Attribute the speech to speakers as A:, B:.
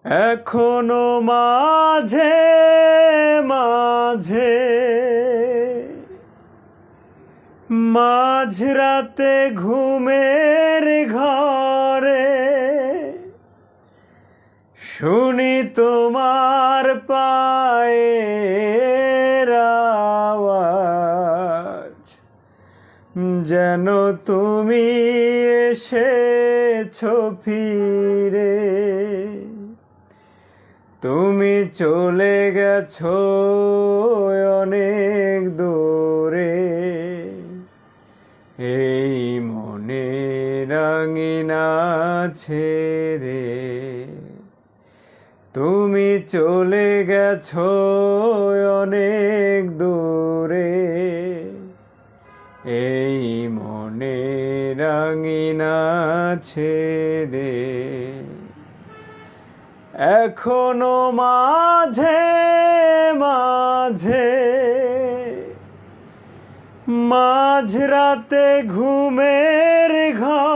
A: এখনো মাঝে মাঝে মাঝরাতে ঘুমের ঘরে শুনি তোমার পায়ের আওয়াজ, যেন তুমি এসেছো ফিরে। তুমি চলে গেছো অনেক দূরে, এই মনে রাঙিনা ছেড়ে। তুমি চলে গেছো অনেক দূরে, এই মনে রাঙিনা ছেড়ে। এখনো মাঝে মাঝে মাঝরাতে ঘুমের ঘরে